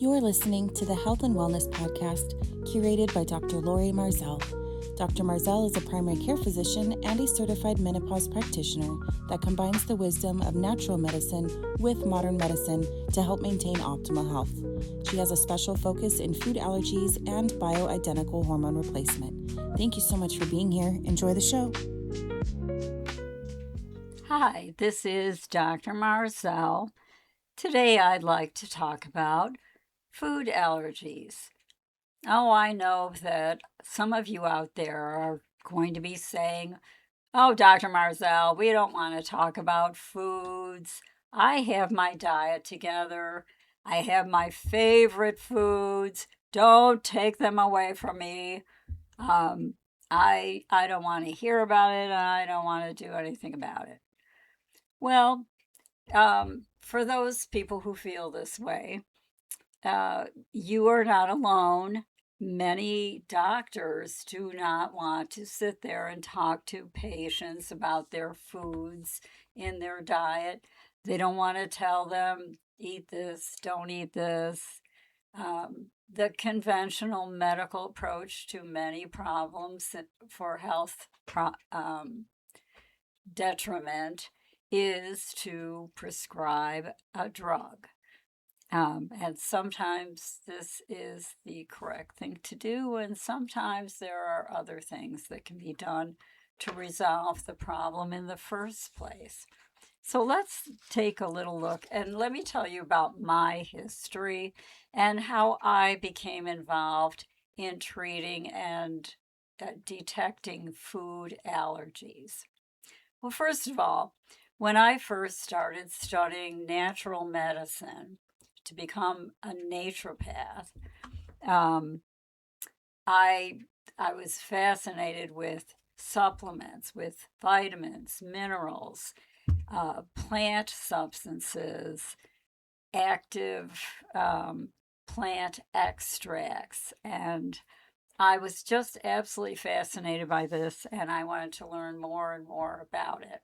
You are listening to the Health and Wellness Podcast, curated by Dr. Lori Marzell. Dr. Marzell is a primary care physician and a certified menopause practitioner that combines the wisdom of natural medicine with modern medicine to help maintain optimal health. She has a special focus in food allergies and bioidentical hormone replacement. Thank you so much for being here. Enjoy the show. Hi, this is Dr. Marzell. Today I'd like to talk about food allergies. Oh, I know that some of you out there are going to be saying, "Oh, Dr. Marzell, we don't want to talk about foods. I have my diet together. I have my favorite foods. Don't take them away from me. I don't want to hear about it. I don't want to do anything about it." Well, for those people who feel this way, you are not alone. Many doctors do not want to sit there and talk to patients about their foods in their diet. They don't want to tell them, eat this, don't eat this. The conventional medical approach to many problems for health detriment is to prescribe a drug. And sometimes this is the correct thing to do, and sometimes there are other things that can be done to resolve the problem in the first place. So let's take a little look, and let me tell you about my history and how I became involved in treating and detecting food allergies. Well, first of all, when I first started studying natural medicine to become a naturopath, I was fascinated with supplements, with vitamins, minerals, plant substances, active plant extracts, and I was just absolutely fascinated by this, and I wanted to learn more and more about it.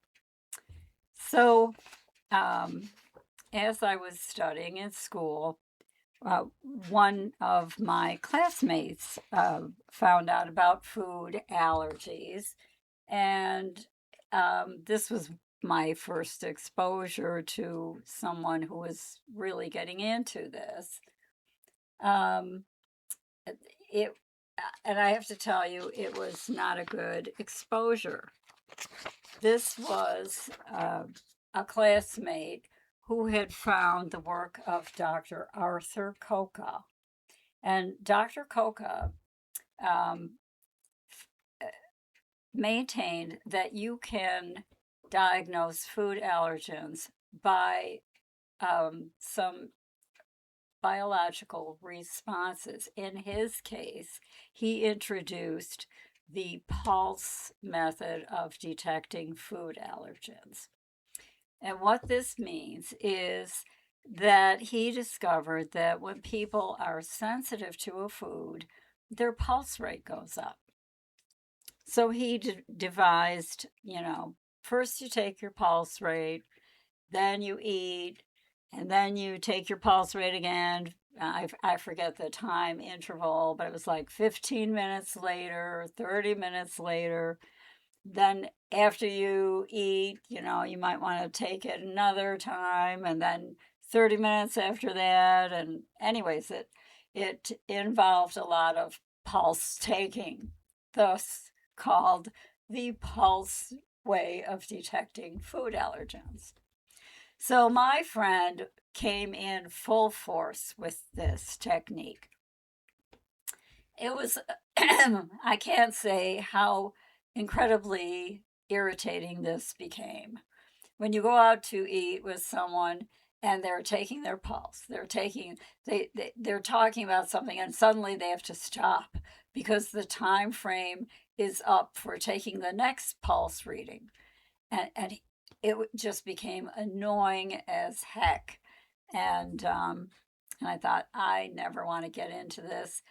So, as I was studying in school, one of my classmates found out about food allergies, and this was my first exposure to someone who was really getting into this. And I have to tell you, it was not a good exposure. This was a classmate who had found the work of Dr. Arthur Coca. And Dr. Coca maintained that you can diagnose food allergens by some biological responses. In his case, he introduced the pulse method of detecting food allergens. And what this means is that he discovered that when people are sensitive to a food, their pulse rate goes up. So he devised, first you take your pulse rate, then you eat, and then you take your pulse rate again. I forget the time interval, but it was like 15 minutes later, 30 minutes later. Then after you eat, you might want to take it another time, and then 30 minutes after that. And anyways, it involved a lot of pulse taking, thus called the pulse way of detecting food allergens. So my friend came in full force with this technique. It was, I can't say how incredibly irritating this became. When you go out to eat with someone and they're taking their pulse, they're talking about something, and suddenly they have to stop because the time frame is up for taking the next pulse reading. And it just became annoying as heck. And I thought, I never want to get into this.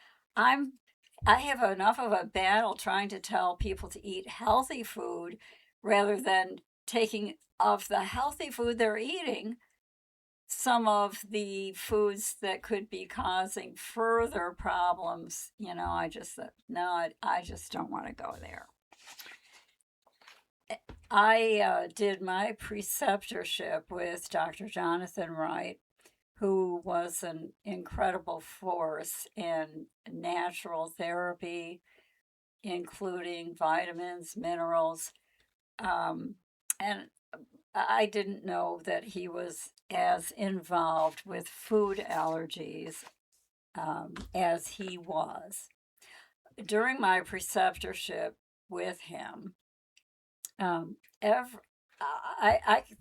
I have enough of a battle trying to tell people to eat healthy food rather than taking of the healthy food they're eating some of the foods that could be causing further problems, I just thought, no, I just don't want to go there. I did my preceptorship with Dr. Jonathan Wright, who was an incredible force in natural therapy, including vitamins, minerals. And I didn't know that he was as involved with food allergies as he was. During my preceptorship with him, I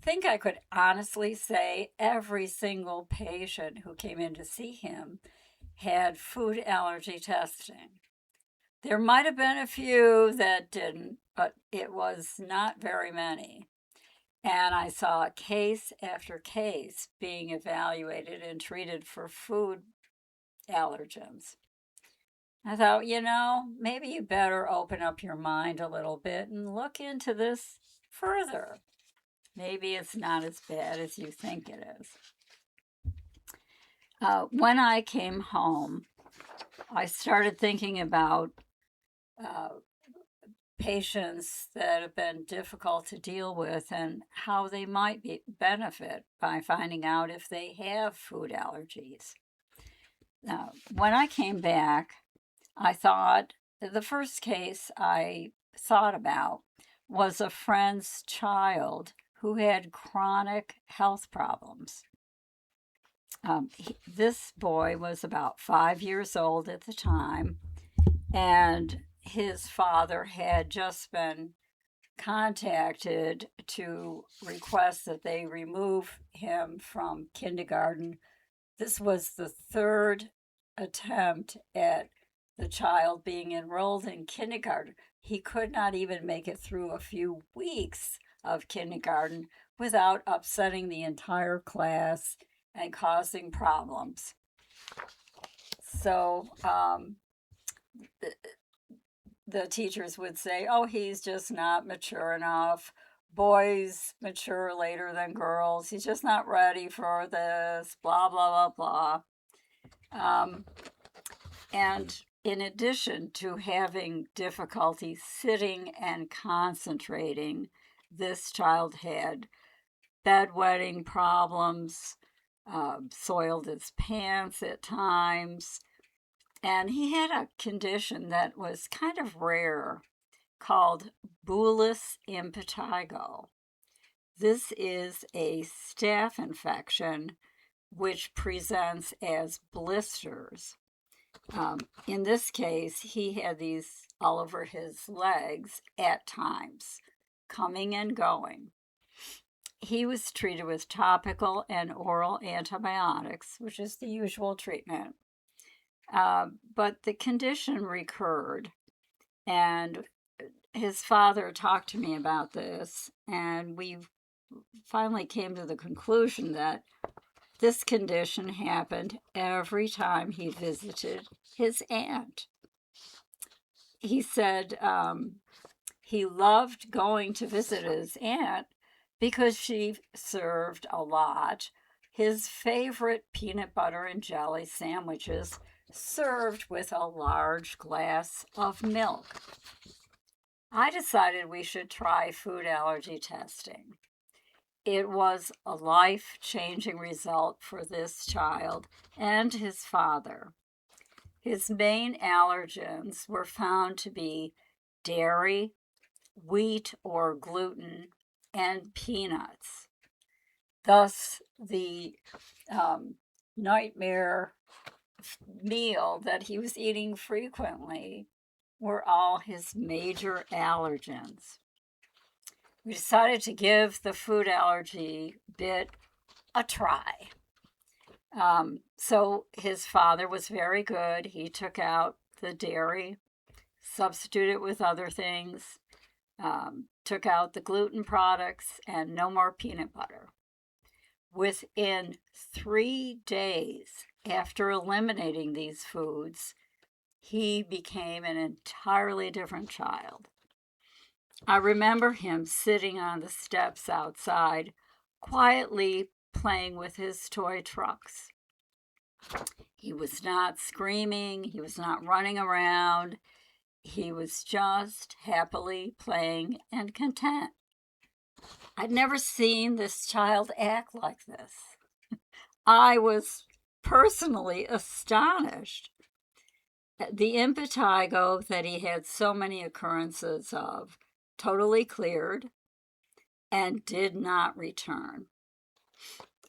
think I could honestly say every single patient who came in to see him had food allergy testing. There might have been a few that didn't, but it was not very many. And I saw case after case being evaluated and treated for food allergens. I thought, maybe you better open up your mind a little bit and look into this further. Maybe it's not as bad as you think it is. When I came home, I started thinking about patients that have been difficult to deal with and how they might benefit by finding out if they have food allergies. When I came back, I thought the first case I thought about was a friend's child who had chronic health problems. This boy was about 5 years old at the time, and his father had just been contacted to request that they remove him from kindergarten. This was the third attempt at the child being enrolled in kindergarten. He could not even make it through a few weeks of kindergarten without upsetting the entire class and causing problems. So the teachers would say, oh, he's just not mature enough. Boys mature later than girls. He's just not ready for this, blah, blah, blah, blah. And in addition to having difficulty sitting and concentrating, this child had bedwetting problems, soiled his pants at times, and he had a condition that was kind of rare called bullous impetigo. This is a staph infection which presents as blisters. In this case, he had these all over his legs at times, coming and going. He was treated with topical and oral antibiotics, which is the usual treatment. But the condition recurred, and his father talked to me about this, and we finally came to the conclusion that this condition happened every time he visited his aunt. He said he loved going to visit his aunt because she served a lot. His favorite peanut butter and jelly sandwiches served with a large glass of milk. I decided we should try food allergy testing. It was a life-changing result for this child and his father. His main allergens were found to be dairy, wheat or gluten, and peanuts. Thus, the nightmare meal that he was eating frequently were all his major allergens. We decided to give the food allergy bit a try. So his father was very good. He took out the dairy, substituted it with other things, took out the gluten products, and no more peanut butter. Within 3 days after eliminating these foods, he became an entirely different child. I remember him sitting on the steps outside, quietly playing with his toy trucks. He was not screaming. He was not running around. He was just happily playing and content. I'd never seen this child act like this. I was personally astonished. The impetigo that he had so many occurrences of totally cleared and did not return.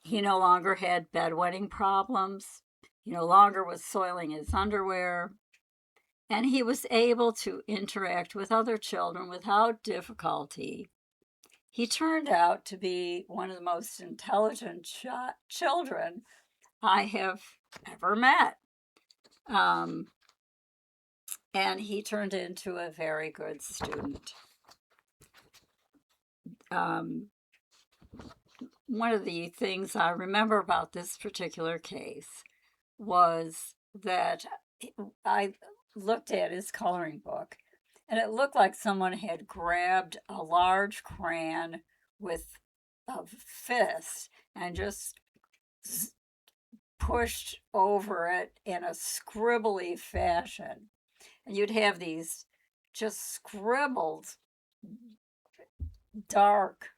He no longer had bedwetting problems. He no longer was soiling his underwear. And he was able to interact with other children without difficulty. He turned out to be one of the most intelligent children I have ever met. And he turned into a very good student. One of the things I remember about this particular case was that I looked at his coloring book, and it looked like someone had grabbed a large crayon with a fist and just pushed over it in a scribbly fashion. And you'd have these just scribbled, dark,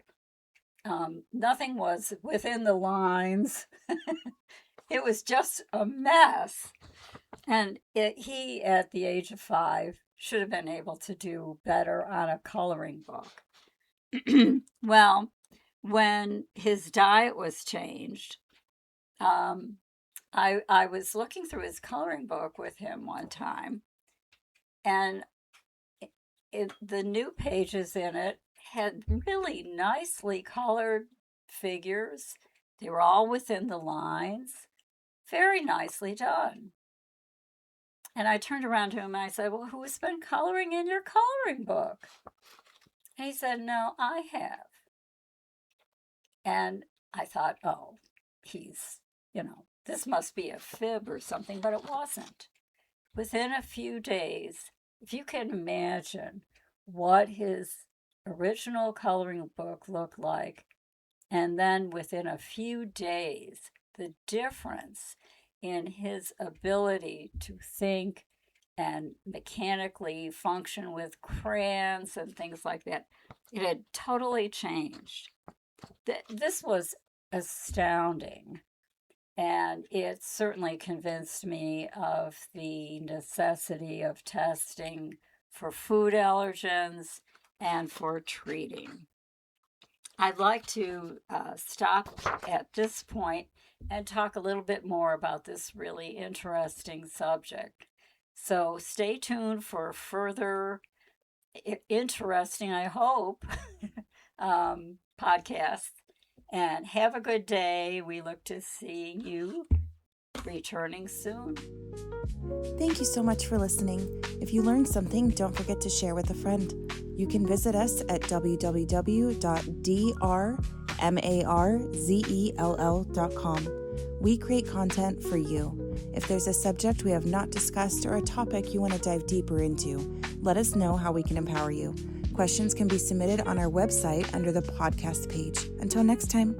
nothing was within the lines. It was just a mess. And he, at the age of 5, should have been able to do better on a coloring book. Well, when his diet was changed, I was looking through his coloring book with him one time, and the new pages in it had really nicely colored figures. They were all within the lines, very nicely done. And I turned around to him and I said, well, who's been coloring in your coloring book? And he said, no, I have. And I thought, oh, he's, this must be a fib or something, but it wasn't. Within a few days, if you can imagine what his original coloring book looked like, and then within a few days, the difference in his ability to think and mechanically function with crayons and things like that, it had totally changed. This was astounding, and it certainly convinced me of the necessity of testing for food allergens and for treating. I'd like to stop at this point and talk a little bit more about this really interesting subject. So stay tuned for further interesting, I hope, podcasts. And have a good day. We look to see you returning soon. Thank you so much for listening. If you learned something, don't forget to share with a friend. You can visit us at www.drmarzell.com. We create content for you. If there's a subject we have not discussed or a topic you want to dive deeper into, let us know how we can empower you. Questions can be submitted on our website under the podcast page. Until next time.